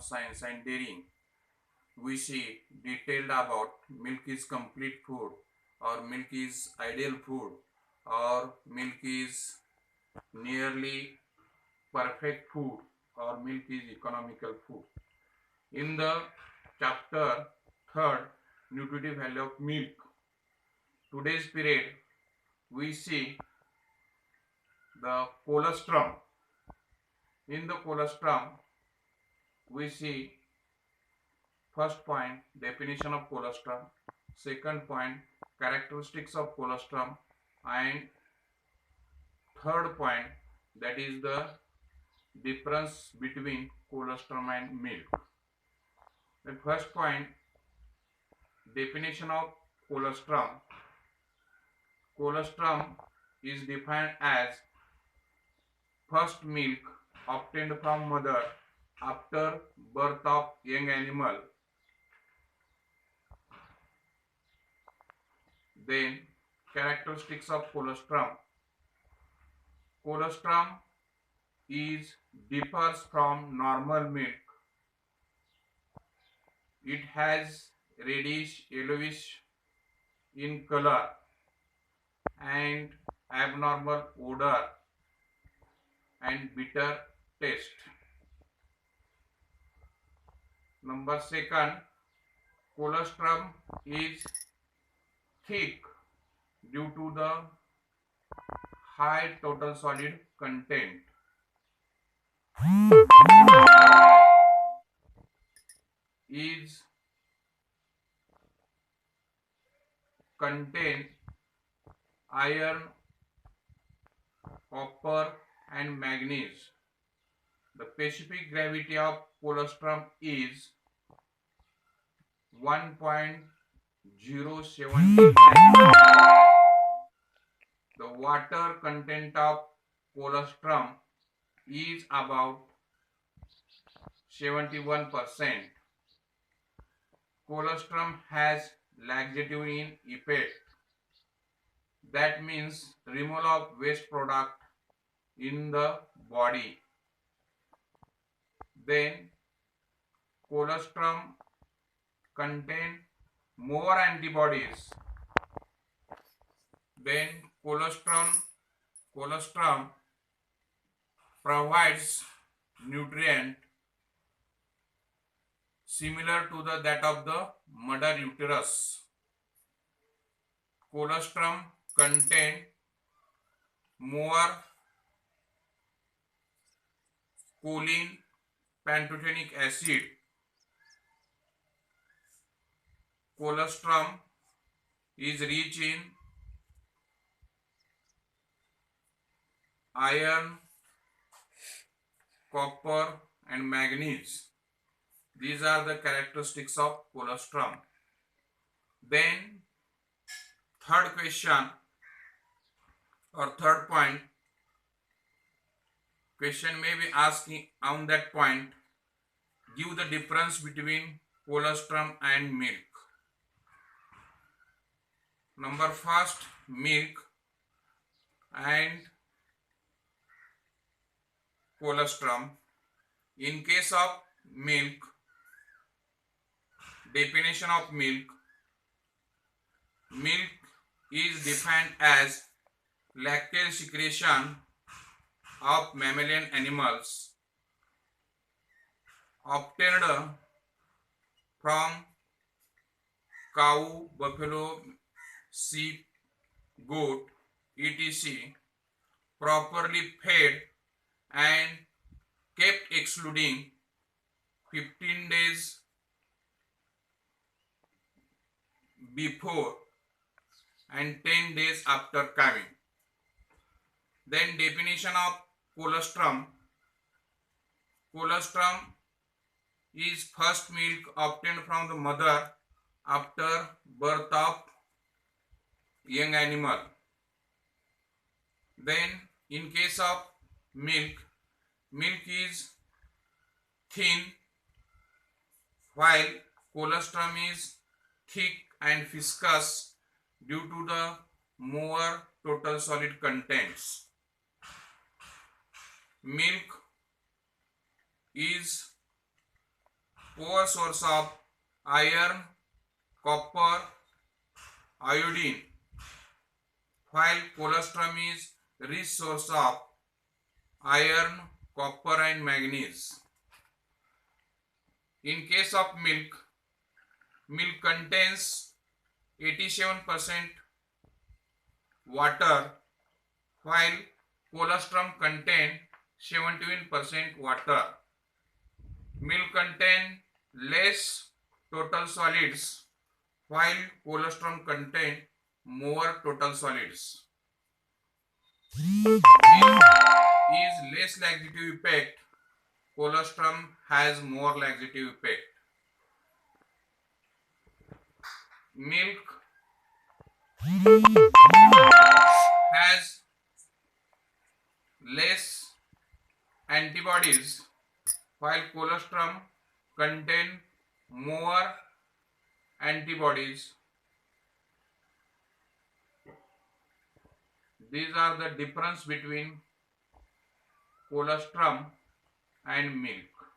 Science and dairying, we see detailed about milk is complete food, or milk is ideal food, or milk is nearly perfect food, or milk is economical food. In the chapter 3rd, nutritive value of milk, today's period we see the colostrum. In the colostrum we see first point definition of colostrum, second point characteristics of colostrum, and third point, that is the difference between colostrum and milk. The first point definition of colostrum. Colostrum is defined as first milk obtained from mother after birth of young animal. Then characteristics of colostrum. Colostrum is differs from normal milk. It has reddish yellowish in color and abnormal odor and bitter taste. Number second, colostrum is thick due to the high total solid content. Is contain iron, copper and manganese. The specific gravity of colostrum is 1.079. The water content of colostrum is about 71%. Colostrum has laxative in effect. That means removal of waste product in the body. Then colostrum contain more antibodies. Then colostrum provides nutrient similar to that of the mother uterus. Colostrum contain more choline, pantothenic acid. Colostrum is rich in iron, copper and manganese. These are the characteristics of colostrum. Then third question or third point, question may be asking on that point, give the difference between colostrum and milk. Number first, milk and colostrum. In case of milk, definition of milk, milk is defined as lactate secretion of mammalian animals obtained from cow, buffalo, sheep, goat, etc., properly fed and kept excluding 15 days before and 10 days after calving. Then definition of colostrum. Colostrum is first milk obtained from the mother after birth of young animal. Then in case of milk, milk is thin while colostrum is thick and viscous due to the more total solid contents. Milk is poor source of iron, copper, iodine, while colostrum is rich source of iron, copper and manganese. In case of milk, milk contains 87% water, while colostrum contain 17% water. Milk contain less total solids, while colostrum contain more total solids. Milk is less laxative effect. Colostrum has more laxative effect. Milk has less antibodies, while colostrum contain more antibodies. These are the difference between colostrum and milk.